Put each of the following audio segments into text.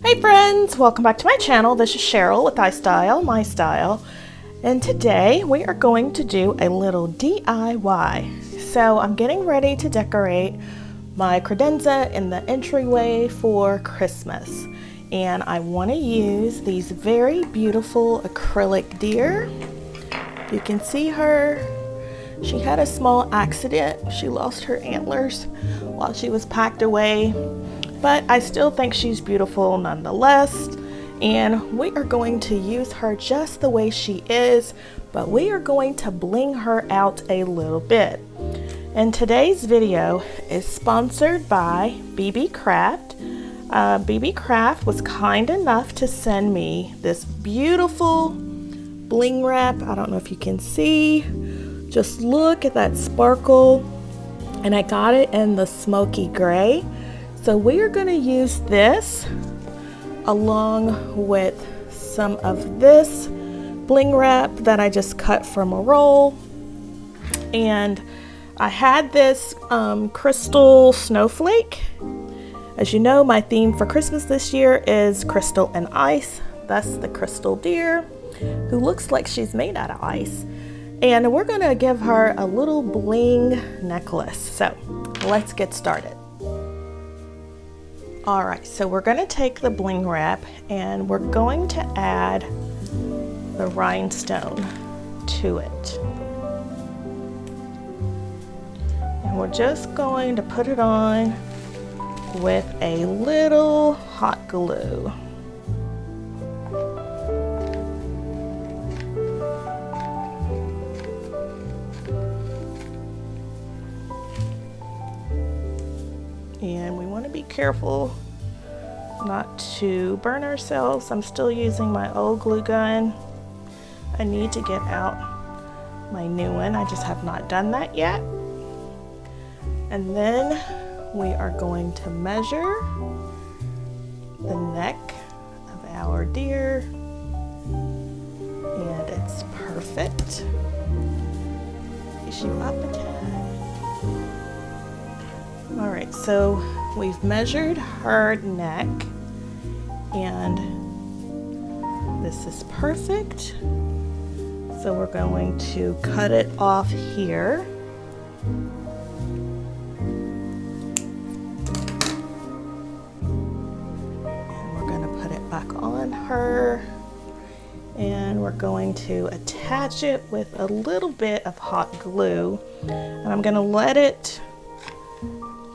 Hey friends, welcome back to my channel. This is Cheryl with iSTYLEMYSTYLE, and today we are going to do a little DIY. So I'm getting ready to decorate my credenza in the entryway for Christmas, and I want to use these very beautiful acrylic deer. You can see her. She had a small accident. She lost her antlers while she was packed away, but I still think she's beautiful nonetheless, and we are going to use her just the way she is, but we are going to bling her out a little bit. And today's video is sponsored by Beecraft. Beecraft was kind enough to send me this beautiful bling wrap. I don't know if you can see, just look at that sparkle, and I got it in the smoky gray. So we are going to use this along with some of this bling wrap that I just cut from a roll. And I had this crystal snowflake. As you know, my theme for Christmas this year is crystal and ice. That's the crystal deer who looks like she's made out of ice. And we're going to give her a little bling necklace. So let's get started. Alright, so we're going to take the bling wrap and we're going to add the rhinestone to it. And we're just going to put it on with a little hot glue. And we want to be careful not to burn ourselves. I'm still using my old glue gun. I need to get out my new one. I just have not done that yet. And then we are going to measure the neck of our deer. And it's perfect. Is you up a tad? Alright, so we've measured her neck, and this is perfect. So we're going to cut it off here. And we're going to put it back on her, and we're going to attach it with a little bit of hot glue, and I'm going to let it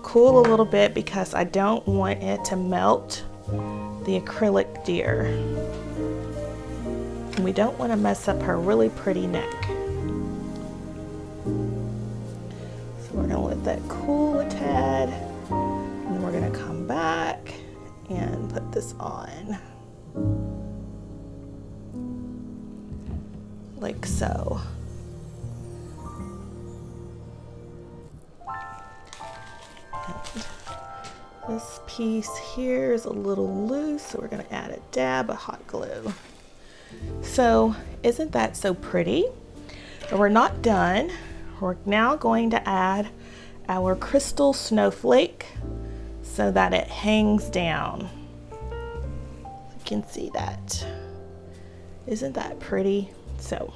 cool a little bit because I don't want it to melt the acrylic deer. And we don't want to mess up her really pretty neck. So we're going to let that cool a tad, and then we're going to come back and put this on. Like so. This piece here is a little loose, so we're going to add a dab of hot glue. So isn't that so pretty? But we're not done. We're now going to add our crystal snowflake so that it hangs down. You can see that. Isn't that pretty? So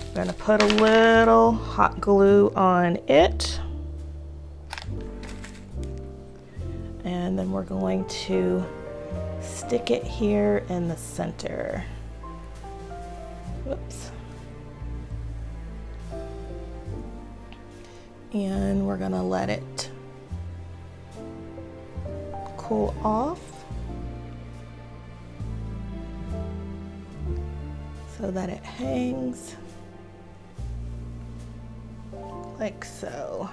we're going to put a little hot glue on it. And then we're going to stick it here in the center. Whoops. And we're gonna let it cool off so that it hangs like so.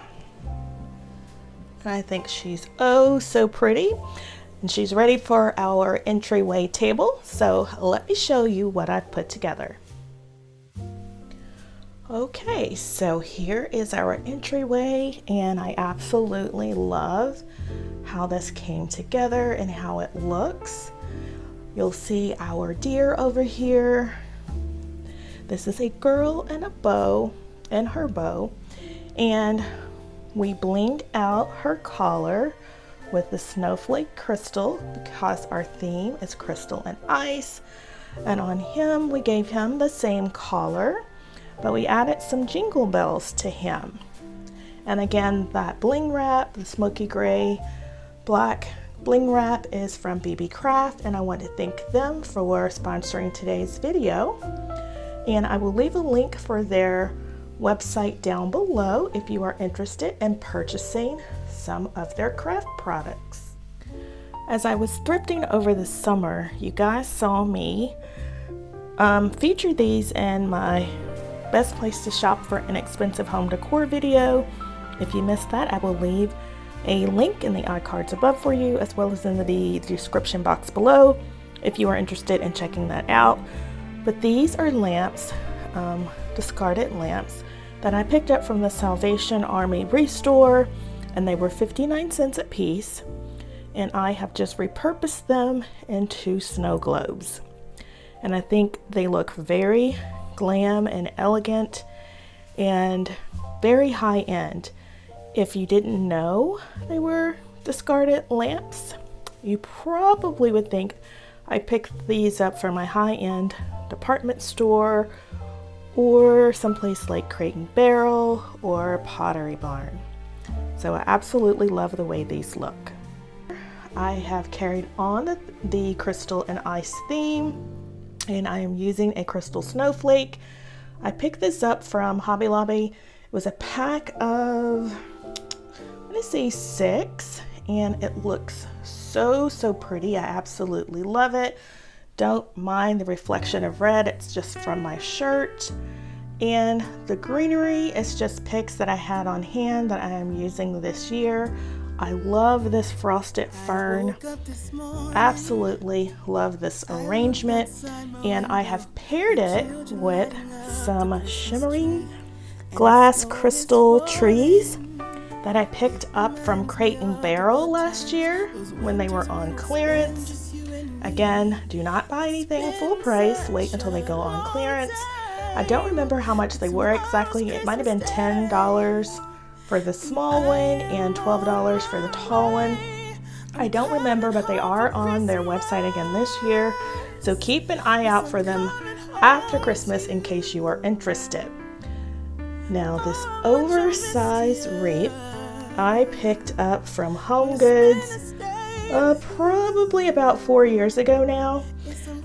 And I think she's oh so pretty, and she's ready for our entryway table. So let me show you what I've put together. Okay, so here is our entryway, and I absolutely love how this came together and how it looks. You'll see our deer over here. This is a girl and a bow and her bow, and we blinged out her collar with the Snowflake crystal because our theme is crystal and ice. And on him, we gave him the same collar, but we added some jingle bells to him. And again, that Bling Wrap, the smoky gray black Bling Wrap, is from Beecraft, and I want to thank them for sponsoring today's video. And I will leave a link for their website down below if you are interested in purchasing some of their craft products. As I was thrifting over the summer, you guys saw me feature these in my best place to shop for inexpensive home decor video. If you missed that, I will leave a link in the iCards above for you, as well as in the description box below if you are interested in checking that out. But these are lamps, discarded lamps, that I picked up from the Salvation Army Restore, and they were 59 cents a piece, and I have just repurposed them into snow globes. And I think they look very glam and elegant and very high end. If you didn't know they were discarded lamps, you probably would think I picked these up from my high-end department store or someplace like Crate and Barrel or Pottery Barn. So I absolutely love the way these look. I have carried on the crystal and ice theme, and I am using a crystal snowflake. I picked this up from Hobby Lobby. It was a pack of, I'm gonna say 6, and it looks so pretty. I absolutely love it. Don't mind the reflection of red, it's just from my shirt. And the greenery is just picks that I had on hand that I am using this year. I love this frosted fern. Absolutely love this arrangement. And I have paired it with some shimmering glass crystal trees that I picked up from Crate and Barrel last year when they were on clearance. Again, do not buy anything full price. Wait until they go on clearance. I don't remember how much they were exactly. It might have been $10 for the small one and $12 for the tall one. I don't remember, but they are on their website again this year. So keep an eye out for them after Christmas in case you are interested. Now this oversized wreath I picked up from Home Goods probably about 4 years ago now.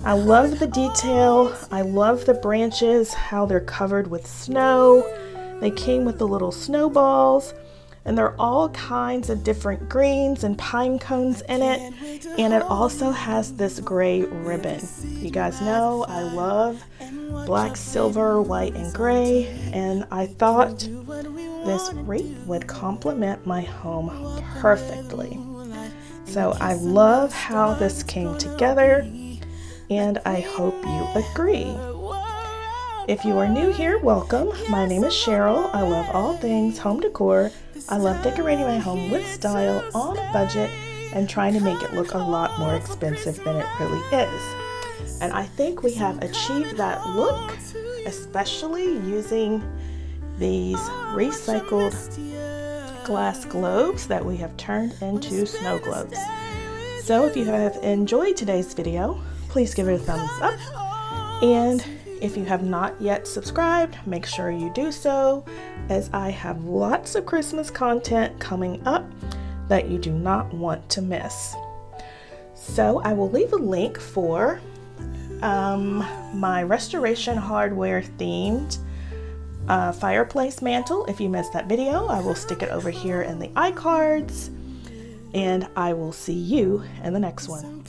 I love the detail. I love the branches, how they're covered with snow. They came with the little snowballs, and they're all kinds of different greens and pine cones in it. And it also has this gray ribbon. You guys know I love black, silver, white, and gray, and I thought this wreath would complement my home perfectly. So I love how this came together, and I hope you agree. If you are new here, welcome. My name is Cheryl. I love all things home decor. I love decorating my home with style on a budget and trying to make it look a lot more expensive than it really is. And I think we have achieved that look, especially using these recycled glass globes that we have turned into snow globes. So if you have enjoyed today's video, please give it a thumbs up. And if you have not yet subscribed, make sure you do so, as I have lots of Christmas content coming up that you do not want to miss. So I will leave a link for my Restoration Hardware themed fireplace mantle. If you missed that video, I will stick it over here in the iCards, and I will see you in the next one.